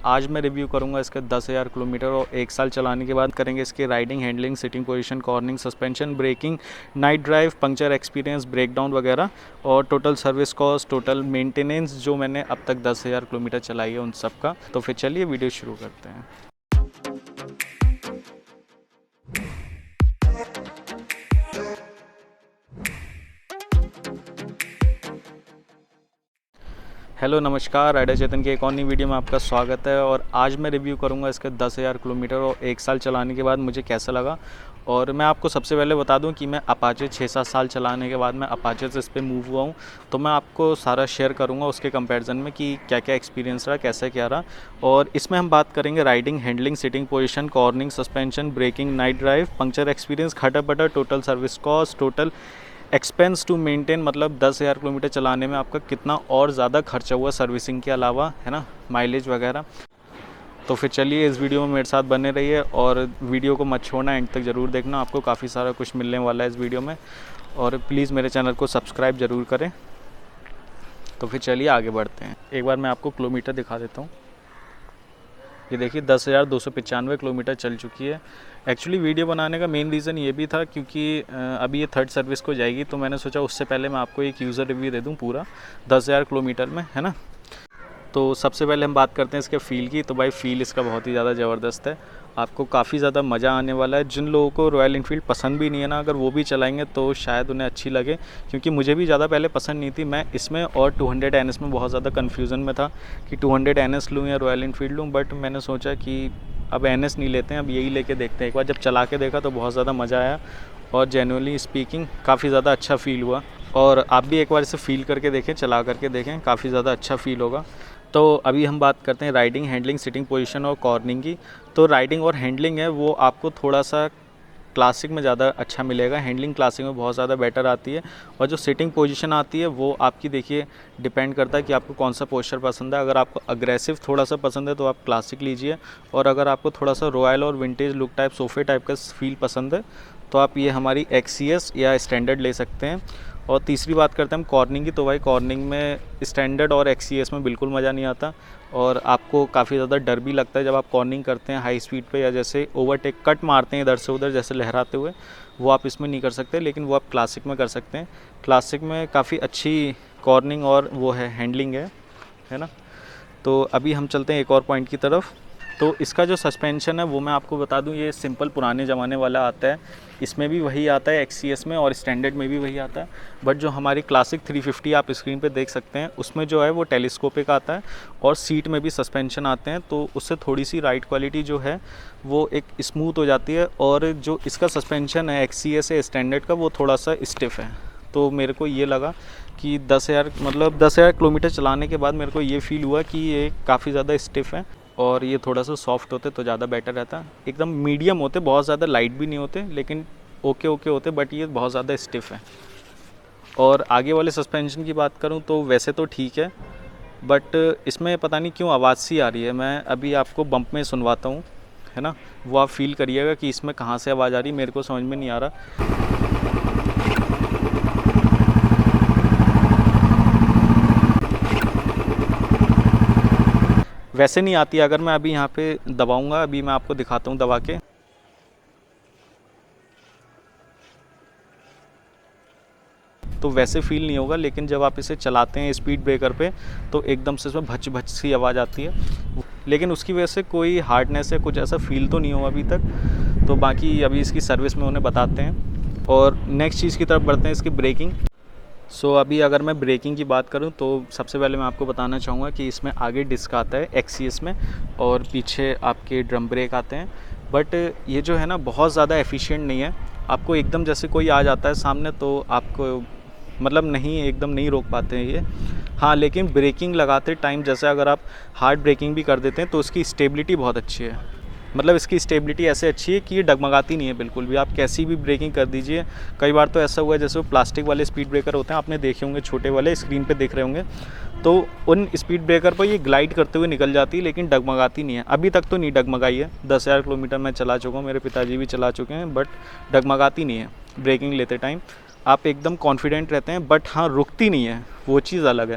आज मैं रिव्यू करूंगा इसके 10,000 किलोमीटर और 1 साल चलाने के बाद करेंगे इसकी riding, handling, sitting position, cornering, suspension, braking, night drive, puncture experience, breakdown वगैरह और total service cost, total maintenance जो मैंने अब तक 10,000 किलोमीटर चलाई है उन सब का। तो फिर चलिए वीडियो शुरू करते हैं। हेलो नमस्कार, राइडर चेतन के एक और नई वीडियो में आपका स्वागत है। और आज मैं रिव्यू करूंगा इसके 10,000 किलोमीटर और 1 साल चलाने के बाद मुझे कैसा लगा। और मैं आपको सबसे पहले बता दूं कि मैं अपाचे 6-7 साल चलाने के बाद मैं अपाचे से इस पर मूव हुआ हूं, तो मैं आपको सारा शेयर करूंगा उसके कंपैरिजन में कि क्या क्या एक्सपीरियंस रहा, कैसा क्या रहा। और इसमें हम बात करेंगे riding, handling, sitting position, cornering, suspension, braking, night drive, puncture experience, खटर पटर, total service cost, total expense to maintain, मतलब 10,000 किलोमीटर चलाने में आपका कितना और ज़्यादा खर्चा हुआ सर्विसिंग के अलावा, है ना, माइलेज वगैरह। तो फिर चलिए इस वीडियो में मेरे साथ बने रहिए और वीडियो को मत छोड़ना, एंड तक ज़रूर देखना, आपको काफ़ी सारा कुछ मिलने वाला है इस वीडियो में। और प्लीज़ मेरे चैनल को सब्सक्राइब ज़रूर करें। तो फिर चलिए आगे बढ़ते हैं। एक बार मैं आपको किलोमीटर दिखा देता हूँ। ये देखिए 10,295 किलोमीटर चल चुकी है। एक्चुअली वीडियो बनाने का मेन रीज़न ये भी था क्योंकि अभी ये थर्ड सर्विस को जाएगी, तो मैंने सोचा उससे पहले मैं आपको एक यूज़र रिव्यू दे दूँ पूरा 10,000 किलोमीटर में, है ना। तो सबसे पहले हम बात करते हैं इसके फ़ील की। तो भाई फ़ील इसका बहुत ही ज़्यादा ज़बरदस्त है, आपको काफ़ी ज़्यादा मज़ा आने वाला है। जिन लोगों को रॉयल एनफील्ड पसंद भी नहीं है ना, अगर वो भी चलाएंगे तो शायद उन्हें अच्छी लगे, क्योंकि मुझे भी ज़्यादा पहले पसंद नहीं थी। मैं इसमें और 200 NS में बहुत ज़्यादा कन्फ्यूज़न में था कि 200 NS लूँ या रॉयल एनफील्ड लूँ, बट मैंने सोचा कि अब NS नहीं लेते हैं, अब यही लेके देखते हैं। एक बार जब चला के देखा तो बहुत ज़्यादा मज़ा आया और जेन्युइनली स्पीकिंग काफ़ी ज़्यादा अच्छा फ़ील हुआ। और आप भी एक बार इसे फ़ील करके देखें, चला करके देखें, काफ़ी ज़्यादा अच्छा फ़ील होगा। तो अभी हम बात करते हैं राइडिंग, हैंडलिंग, सिटिंग पोजीशन और कॉर्निंग की। तो राइडिंग और हैंडलिंग है वो आपको थोड़ा सा क्लासिक में ज़्यादा अच्छा मिलेगा। हैंडलिंग क्लासिक में बहुत ज़्यादा बेटर आती है, और जो सिटिंग पोजीशन आती है वो आपकी, देखिए, डिपेंड करता है कि आपको कौन सा पोस्चर पसंद है। अगर आपको अग्रेसिव थोड़ा सा पसंद है तो आप क्लासिक लीजिए, और अगर आपको थोड़ा सा रॉयल और विंटेज लुक टाइप, सोफे टाइप का फील पसंद है तो आप ये हमारी XCS या स्टैंडर्ड ले सकते हैं। और तीसरी बात करते हैं हम कॉर्निंग की। तो भाई कॉर्निंग में स्टैंडर्ड और XCS में बिल्कुल मज़ा नहीं आता, और आपको काफ़ी ज़्यादा डर भी लगता है जब आप कॉर्निंग करते हैं हाई स्पीड पे, या जैसे ओवरटेक कट मारते हैं इधर से उधर जैसे लहराते हुए, वो आप इसमें नहीं कर सकते, लेकिन वो आप क्लासिक में कर सकते हैं। क्लासिक में काफ़ी अच्छी कॉर्निंग और वो है हैंडलिंग है ना। तो अभी हम चलते हैं एक और पॉइंट की तरफ। तो इसका जो सस्पेंशन है वो मैं आपको बता दूं, ये सिंपल पुराने ज़माने वाला आता है। इसमें भी वही आता है XCS में, और स्टैंडर्ड में भी वही आता है। बट जो हमारी क्लासिक 350 आप स्क्रीन पे देख सकते हैं, उसमें जो है वो टेलीस्कोपिक आता है, और सीट में भी सस्पेंशन आते हैं, तो उससे थोड़ी सी राइड क्वालिटी जो है वो एक स्मूथ हो जाती है। और जो इसका सस्पेंशन है XCS से स्टैंडर्ड का, वो थोड़ा सा स्टिफ है। तो मेरे को ये लगा कि 10,000 किलोमीटर चलाने के बाद मेरे को ये फील हुआ कि ये काफ़ी ज़्यादा स्टिफ है, और ये थोड़ा सा सॉफ्ट होते तो ज़्यादा बेटर रहता। एकदम मीडियम होते, बहुत ज़्यादा लाइट भी नहीं होते, लेकिन ओके होते, बट ये बहुत ज़्यादा स्टिफ है। और आगे वाले सस्पेंशन की बात करूँ तो वैसे तो ठीक है, बट इसमें पता नहीं क्यों आवाज़ सी आ रही है। मैं अभी आपको बम्प में सुनवाता हूँ, है ना, वो आप फील करिएगा कि इसमें कहाँ से आवाज़ आ रही है, मेरे को समझ में नहीं आ रहा। वैसे नहीं आती। अगर मैं अभी यहाँ पे दबाऊंगा, अभी मैं आपको दिखाता हूँ दबा के, तो वैसे फील नहीं होगा, लेकिन जब आप इसे चलाते हैं स्पीड ब्रेकर पे तो एकदम से इसमें भच भच सी आवाज़ आती है, लेकिन उसकी वजह से कोई हार्डनेस या कुछ ऐसा फील तो नहीं हुआ अभी तक। तो बाकी अभी इसकी सर्विस में उन्हें बताते हैं। और नेक्स्ट चीज़ की तरफ बढ़ते हैं, इसकी ब्रेकिंग। अभी अगर मैं ब्रेकिंग की बात करूं तो सबसे पहले मैं आपको बताना चाहूँगा कि इसमें आगे डिस्क आता है XCS में, और पीछे आपके ड्रम ब्रेक आते हैं। बट ये जो है ना बहुत ज़्यादा एफिशिएंट नहीं है। आपको एकदम जैसे कोई आ जाता है सामने तो आपको मतलब नहीं, एकदम नहीं रोक पाते हैं ये। हाँ, लेकिन ब्रेकिंग लगाते टाइम जैसे अगर आप हार्ड ब्रेकिंग भी कर देते हैं तो उसकी स्टेबिलिटी बहुत अच्छी है। मतलब इसकी स्टेबिलिटी ऐसे अच्छी है कि ये डगमगाती नहीं है बिल्कुल भी, आप कैसी भी ब्रेकिंग कर दीजिए। कई बार तो ऐसा हुआ है जैसे वो प्लास्टिक वाले स्पीड ब्रेकर होते हैं, आपने देखे होंगे, छोटे वाले स्क्रीन पे देख रहे होंगे, तो उन स्पीड ब्रेकर पर ये ग्लाइड करते हुए निकल जाती है, लेकिन डगमगाती नहीं है। अभी तक तो नहीं डगमगाई है। 10,000 किलोमीटर मैं चला चुका हूँ, मेरे पिताजी भी चला चुके हैं, बट डगमगाती नहीं है ब्रेकिंग लेते टाइम। आप एकदम कॉन्फिडेंट रहते हैं, बट हाँ रुकती नहीं है, वो चीज़ अलग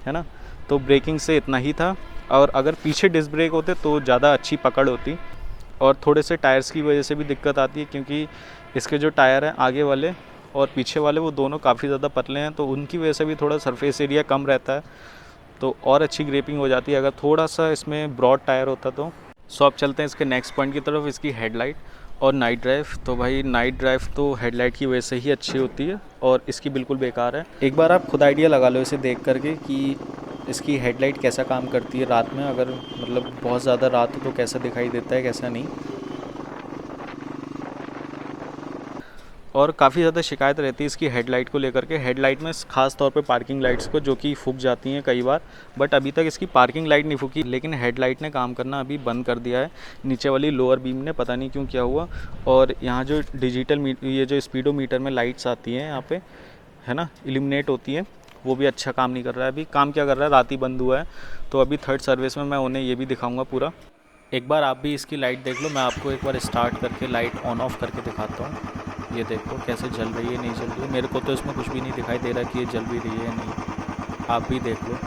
है ना। तो ब्रेकिंग से इतना ही था। और अगर पीछे डिस्क ब्रेक होते तो ज़्यादा अच्छी पकड़ होती। और थोड़े से टायर्स की वजह से भी दिक्कत आती है, क्योंकि इसके जो टायर हैं आगे वाले और पीछे वाले वो दोनों काफ़ी ज़्यादा पतले हैं, तो उनकी वजह से भी थोड़ा सरफेस एरिया कम रहता है, तो और अच्छी ग्रिपिंग हो जाती है अगर थोड़ा सा इसमें ब्रॉड टायर होता तो। सो अब चलते हैं इसके नेक्स्ट पॉइंट की तरफ, इसकी हेडलाइट और नाइट ड्राइव। तो भाई नाइट ड्राइव तो हेडलाइट की वजह से ही अच्छी होती है और इसकी बिल्कुल बेकार है। एक बार आप खुद आइडिया लगा लो इसे देख करके कि इसकी हेडलाइट कैसा काम करती है रात में, अगर मतलब बहुत ज़्यादा रात हो तो कैसा दिखाई देता है कैसा नहीं। और काफ़ी ज़्यादा शिकायत रहती है इसकी हेडलाइट को लेकर के, हेडलाइट में ख़ास तौर पे पार्किंग लाइट्स को, जो कि फूक जाती हैं कई बार, बट अभी तक इसकी पार्किंग लाइट नहीं फूकी, लेकिन हेडलाइट ने काम करना अभी बंद कर दिया है। नीचे वाली लोअर बीम ने पता नहीं क्यों क्या हुआ। और यहाँ जो डिजिटल ये जो स्पीडोमीटर में लाइट्स आती हैं यहाँ पे, है ना, इल्यूमिनेट होती है, वो भी अच्छा काम नहीं कर रहा है। अभी काम क्या कर रहा है, रात ही बंद हुआ है, तो अभी थर्ड सर्विस में मैं उन्हें ये भी दिखाऊँगा पूरा। एक बार आप भी इसकी लाइट देख लो, मैं आपको एक बार स्टार्ट करके लाइट ऑन ऑफ करके दिखाता हूँ। ये देखो कैसे जल रही है, नहीं जल रही है, मेरे को तो इसमें कुछ भी नहीं दिखाई दे रहा कि ये जल भी रही है या नहीं, आप भी देख लो।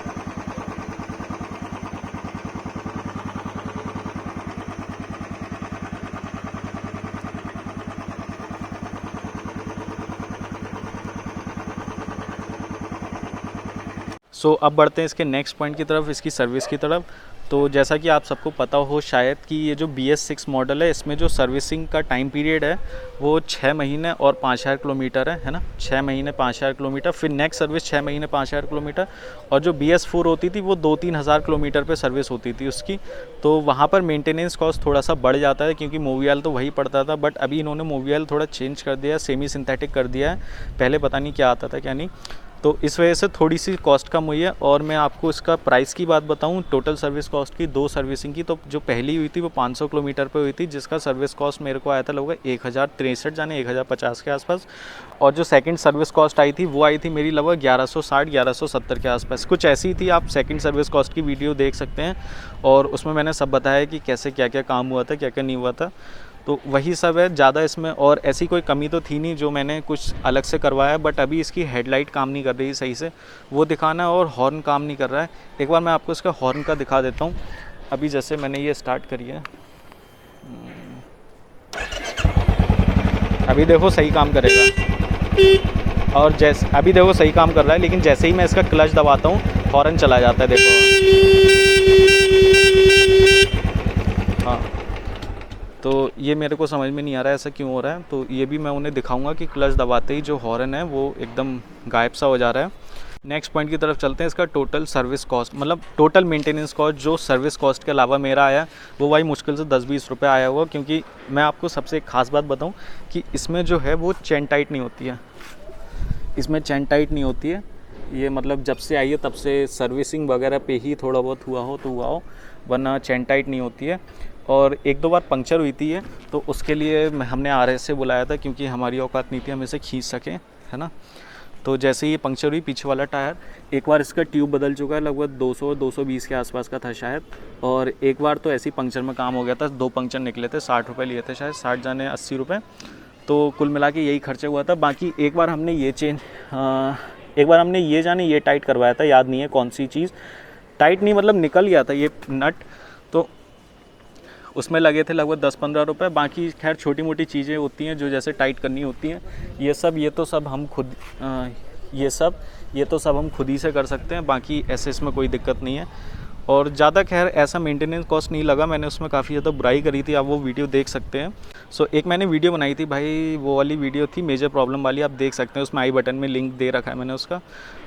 सो अब बढ़ते हैं इसके नेक्स्ट पॉइंट की तरफ, इसकी सर्विस की तरफ। तो जैसा कि आप सबको पता हो शायद कि ये जो BS6 मॉडल है, इसमें जो सर्विसिंग का टाइम पीरियड है वो 6 महीने और 5000 किलोमीटर है ना, 6 महीने 5000 किलोमीटर, फिर नेक्स्ट सर्विस 6 महीने 5000 किलोमीटर। और जो BS4 होती थी वो 2-3 हज़ार किलोमीटर पे सर्विस होती थी उसकी, तो वहाँ पर मेंटेनेंस कॉस्ट थोड़ा सा बढ़ जाता है, क्योंकि मोबियल तो वही पड़ता था, बट अभी इन्होंने मोबियल थोड़ा चेंज कर दिया, सेमी सिंथेटिक कर दिया है, पहले पता नहीं क्या आता था क्या नहीं, तो इस वजह से थोड़ी सी कॉस्ट कम हुई है। और मैं आपको इसका प्राइस की बात बताऊं, टोटल सर्विस कॉस्ट की 2 सर्विसिंग की, तो जो पहली हुई थी वो 500 किलोमीटर पे हुई थी, जिसका सर्विस कॉस्ट मेरे को आया था लगभग 1063 जाने 1050 के आसपास। और जो सेकंड सर्विस कॉस्ट आई थी वो आई थी मेरी लगभग 1160-1170 के आसपास, कुछ ऐसी थी। आप सेकंड सर्विस कॉस्ट की वीडियो देख सकते हैं, और उसमें मैंने सब बताया कि कैसे क्या क्या काम हुआ था, क्या क्या नहीं हुआ था, तो वही सब है। ज़्यादा इसमें और ऐसी कोई कमी तो थी नहीं जो मैंने कुछ अलग से करवाया, बट अभी इसकी हेडलाइट काम नहीं कर रही सही से, वो दिखाना है, और हॉर्न काम नहीं कर रहा है। एक बार मैं आपको इसका हॉर्न का दिखा देता हूँ। अभी जैसे मैंने ये स्टार्ट करी है, अभी देखो सही काम करेगा, और जैसे अभी देखो सही काम कर रहा है, लेकिन जैसे ही मैं इसका क्लच दबाता हूँ हॉर्न चला जाता है, देखो। हाँ, तो ये मेरे को समझ में नहीं आ रहा है ऐसा क्यों हो रहा है, तो ये भी मैं उन्हें दिखाऊंगा कि क्लच दबाते ही जो हॉर्न है वो एकदम गायब सा हो जा रहा है। नेक्स्ट पॉइंट की तरफ चलते हैं, इसका टोटल सर्विस कॉस्ट, मतलब टोटल मेंटेनेंस कॉस्ट जो सर्विस कॉस्ट के अलावा मेरा आया वो भाई मुश्किल से 10-20 रुपये आया हुआ, क्योंकि मैं आपको सबसे एक ख़ास बात बताऊं कि इसमें जो है वो चेन टाइट नहीं होती है, इसमें चेन टाइट नहीं होती है। ये मतलब जब से आई है तब से सर्विसिंग वगैरह पे ही थोड़ा बहुत हुआ हो तो हुआ हो, वरना चेन टाइट नहीं होती है। और 1-2 बार पंक्चर हुई थी ये, तो उसके लिए हमने RS से बुलाया था, क्योंकि हमारी औकात नहीं थी हम इसे खींच सकें, है ना। तो जैसे ही पंक्चर हुई पीछे वाला टायर, एक बार इसका ट्यूब बदल चुका है, लगभग 200-220 के आसपास का था शायद, और एक बार तो ऐसी पंक्चर में काम हो गया था, 2 पंक्चर निकले थे, 60 रुपये लिए थे शायद, 60 जाने 80 रुपये, तो कुल मिला के यही खर्चा हुआ था। बाकी एक बार हमने ये जाने ये टाइट करवाया था, याद नहीं है कौन सी चीज़, टाइट नहीं मतलब निकल गया था ये नट, तो उसमें लगे थे लगभग 10-15 रुपये। बाकी खैर छोटी मोटी चीज़ें होती हैं जो जैसे टाइट करनी होती हैं, ये तो सब हम खुद ही से कर सकते हैं, बाकी ऐसे इसमें कोई दिक्कत नहीं है। और ज़्यादा खैर ऐसा मेंटेनेंस कॉस्ट नहीं लगा, मैंने उसमें काफ़ी ज़्यादा बुराई करी थी, आप वो वीडियो देख सकते हैं। एक मैंने वीडियो बनाई थी भाई, वो वाली वीडियो थी मेजर प्रॉब्लम वाली, आप देख सकते हैं, उसमें आई बटन में लिंक दे रखा है मैंने उसका,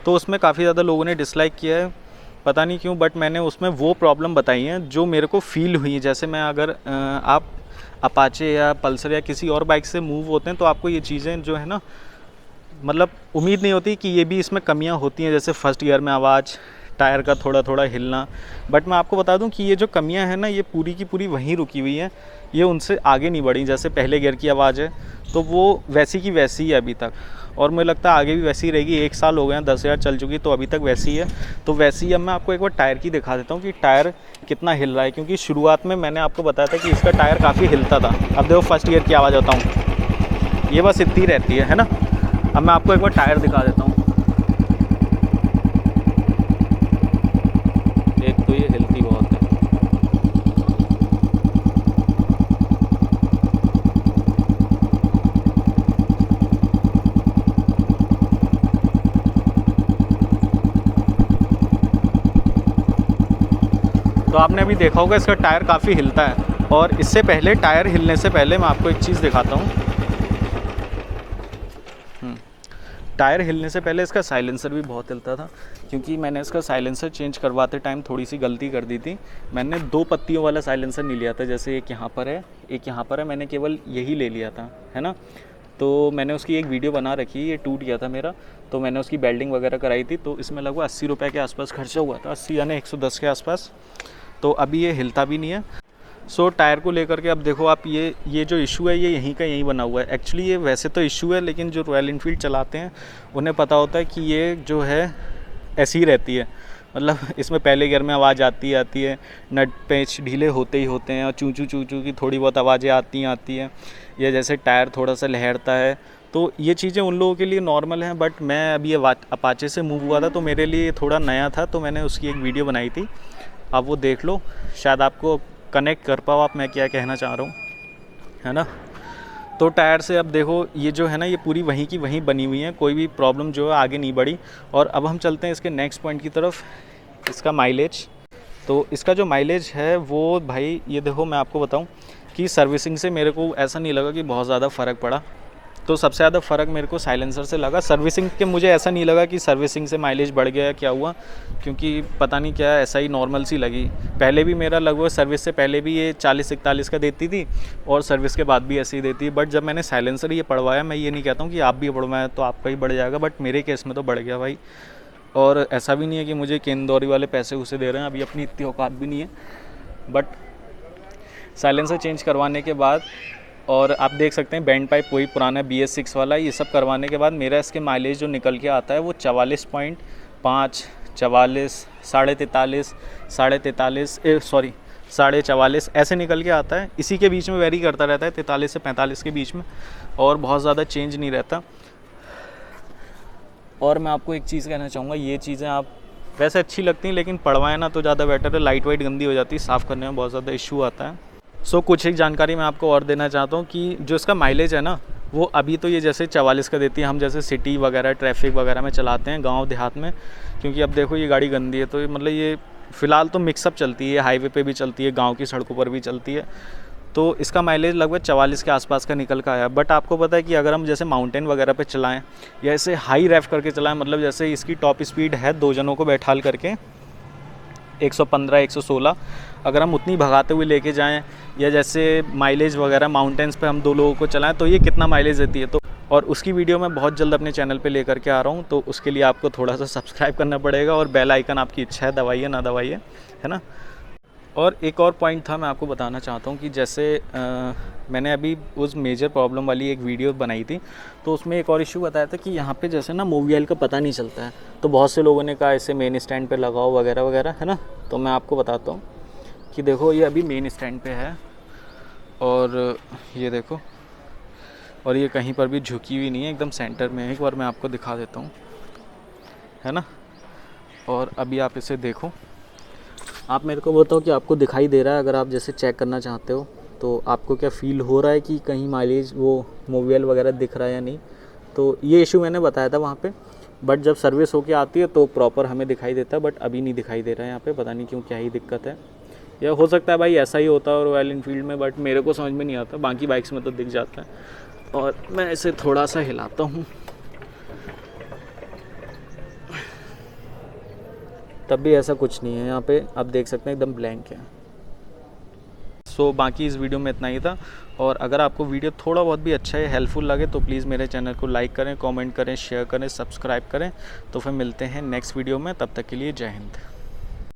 तो उसमें काफ़ी ज़्यादा लोगों ने डिसलाइक किया है, पता नहीं क्यों, बट मैंने उसमें वो प्रॉब्लम बताई हैं जो मेरे को फ़ील हुई है। जैसे मैं अगर आप अपाचे या पल्सर या किसी और बाइक से मूव होते हैं तो आपको ये चीज़ें जो है ना, मतलब उम्मीद नहीं होती कि ये भी इसमें कमियां होती हैं, जैसे फर्स्ट गियर में आवाज़, टायर का थोड़ा थोड़ा हिलना, बट मैं आपको बता दूं कि ये जो कमियां हैं ना, ये पूरी की पूरी वहीं रुकी हुई हैं, ये उनसे आगे नहीं बढ़ी। जैसे पहले गियर की आवाज़ है तो वो वैसी की वैसी है अभी तक, और मुझे लगता है आगे भी वैसी रहेगी। 1 साल हो गए हैं, 10,000 चल चुकी, तो अभी तक वैसी है। तो वैसी ही अब मैं आपको एक बार टायर की दिखा देता हूँ कि टायर कितना हिल रहा है, क्योंकि शुरुआत में मैंने आपको बताया था कि इसका टायर काफ़ी हिलता था। अब देखो फर्स्ट गियर की आवाज़ बताऊँ, ये बस इतनी रहती है ना। अब मैं आपको एक बार टायर दिखा देता हूँ, एक तो ये हिलती बहुत है, आपने अभी देखा होगा इसका टायर काफ़ी हिलता है। और इससे पहले, टायर हिलने से पहले मैं आपको एक चीज़ दिखाता हूँ। टायर हिलने से पहले इसका साइलेंसर भी बहुत हिलता था, क्योंकि मैंने इसका साइलेंसर चेंज करवाते टाइम थोड़ी सी गलती कर दी थी। मैंने 2 पत्तियों वाला साइलेंसर नहीं लिया था, जैसे एक यहाँ पर है, एक यहाँ पर है, मैंने केवल यही ले लिया था, है ना। तो मैंने उसकी एक वीडियो बना रखी, ये टूट गया था मेरा, तो मैंने उसकी बेल्डिंग वगैरह कराई थी, तो इसमें लगभग 80 रुपये के आसपास खर्चा हुआ था, 80 यानी 110 के आसपास। तो अभी ये हिलता भी नहीं है। सो टायर को लेकर के अब देखो आप, ये जो इशू है ये यहीं का यहीं बना हुआ है। एक्चुअली ये वैसे तो इशू है, लेकिन जो रॉयल एनफील्ड चलाते हैं उन्हें पता होता है कि ये जो है ऐसी ही रहती है, मतलब इसमें पहले गियर में आवाज़ आती है, नट पेच ढीले होते ही होते हैं, और चूँ चूँ की थोड़ी बहुत आवाज़ें आती हैं, या जैसे टायर थोड़ा सा लहरता है। तो ये चीज़ें उन लोगों के लिए नॉर्मल हैं, बट मैं अभी ये अपाचे से मूव हुआ था, तो मेरे लिए थोड़ा नया था, तो मैंने उसकी एक वीडियो बनाई थी, आप वो देख लो, शायद आपको कनेक्ट कर पाओ आप मैं क्या कहना चाह रहा हूँ, है ना। तो टायर से अब देखो ये जो है ना, ये पूरी वहीं की वहीं बनी हुई है, कोई भी प्रॉब्लम जो है आगे नहीं बढ़ी। और अब हम चलते हैं इसके नेक्स्ट पॉइंट की तरफ, इसका माइलेज। तो इसका जो माइलेज है वो भाई ये देखो, मैं आपको बताऊं कि सर्विसिंग से मेरे को ऐसा नहीं लगा कि बहुत ज़्यादा फ़र्क पड़ा। तो सबसे ज़्यादा फ़र्क मेरे को साइलेंसर से लगा। सर्विसिंग के मुझे ऐसा नहीं लगा कि सर्विसिंग से माइलेज बढ़ गया क्या हुआ, क्योंकि पता नहीं क्या, ऐसा ही नॉर्मल सी लगी। पहले भी मेरा लगभग सर्विस से पहले भी ये 40-41 का देती थी, और सर्विस के बाद भी ऐसे ही देती है। बट जब मैंने साइलेंसर ये पढ़वाया, मैं ये नहीं कहता हूँ कि आप भी पढ़वाएं तो आपका ही बढ़ जाएगा, बट मेरे केस में तो बढ़ गया भाई। और ऐसा भी नहीं है कि मुझे केंदौरी वाले पैसे उसे दे रहे हैं, अभी अपनी इतनी औकात भी नहीं है। बट साइलेंसर चेंज करवाने के बाद, और आप देख सकते हैं बैंड पाइप वही पुराना BS6 वाला, ये सब करवाने के बाद मेरा इसके माइलेज जो निकल के आता है वो 44.5, 44, 43.5, 44 ऐसे निकल के आता है। इसी के बीच में वेरी करता रहता है, 43 से 45 के बीच में, और बहुत ज़्यादा चेंज नहीं रहता। और मैं आपको एक चीज़ कहना चाहूँगा, ये चीज़ें आप वैसे अच्छी लगती हैं, लेकिन पढ़वाएं ना तो ज़्यादा बेटर है। लाइट वाइट गंदी हो जाती है, साफ़ करने में बहुत ज़्यादा इशू आता है। सो कुछ एक जानकारी मैं आपको और देना चाहता हूँ कि जो इसका माइलेज है ना, वो अभी तो ये जैसे 44 का देती है, हम जैसे सिटी वगैरह ट्रैफिक वगैरह में चलाते हैं गांव देहात में, क्योंकि अब देखो ये गाड़ी गंदी है, तो मतलब ये फ़िलहाल तो मिक्सअप चलती है, हाईवे पे भी चलती है, गांव की सड़कों पर भी चलती है। तो इसका माइलेज लगभग 44 के आसपास का निकल का आया। बट आपको पता है कि अगर हम जैसे माउंटेन वगैरह पे चलाएं, या ऐसे हाई रैफ करके चलाएं, मतलब जैसे इसकी टॉप स्पीड है 2 जनों को बैठाल करके 115-116, अगर हम उतनी भगाते हुए लेके जाएं, या जैसे माइलेज वगैरह माउंटेन्स पे हम 2 लोगों को चलाएं, तो ये कितना माइलेज देती है। तो और उसकी वीडियो मैं बहुत जल्द अपने चैनल पे लेकर के आ रहा हूँ, तो उसके लिए आपको थोड़ा सा सब्सक्राइब करना पड़ेगा, और बेल आइकन आपकी इच्छा है दबाइए ना दबाइए, है ना। और एक और पॉइंट था, मैं आपको बताना चाहता हूँ कि जैसे मैंने अभी उस मेजर प्रॉब्लम वाली एक वीडियो बनाई थी, तो उसमें एक और इशू बताया था कि यहाँ पे जैसे ना मोबियल का पता नहीं चलता है, तो बहुत से लोगों ने कहा इसे मेन स्टैंड पे लगाओ वगैरह वगैरह, है ना। तो मैं आपको बताता हूँ कि देखो ये अभी मेन स्टैंड पे है, और ये देखो, और ये कहीं पर भी झुकी हुई नहीं है, एकदम सेंटर में है। एक बार मैं आपको दिखा देता हूँ, है ना। और अभी आप इसे देखो, आप मेरे को बताओ कि आपको दिखाई दे रहा है, अगर आप जैसे चेक करना चाहते हो तो आपको क्या फ़ील हो रहा है कि कहीं माइलेज वो मोबियल वगैरह दिख रहा है या नहीं। तो ये इशू मैंने बताया था वहाँ पे, बट जब सर्विस होके आती है तो प्रॉपर हमें दिखाई देता है, बट अभी नहीं दिखाई दे रहा है यहाँ पे, पता नहीं क्यों, क्या ही दिक्कत है। या हो सकता है भाई ऐसा ही होता है रॉयल एनफील्ड में, बट मेरे को समझ में नहीं आता, बाकी बाइक्स में तो दिख जाता है। और मैं इसे थोड़ा सा हिलाता हूँ, तब भी ऐसा कुछ नहीं है यहाँ पे, आप देख सकते हैं एकदम ब्लैंक है। सो बाकी इस वीडियो में इतना ही था, और अगर आपको वीडियो थोड़ा बहुत भी अच्छा है, हेल्पफुल लगे, तो प्लीज़ मेरे चैनल को लाइक करें, कमेंट करें, शेयर करें, सब्सक्राइब करें। तो फिर मिलते हैं नेक्स्ट वीडियो में, तब तक के लिए जय हिंद।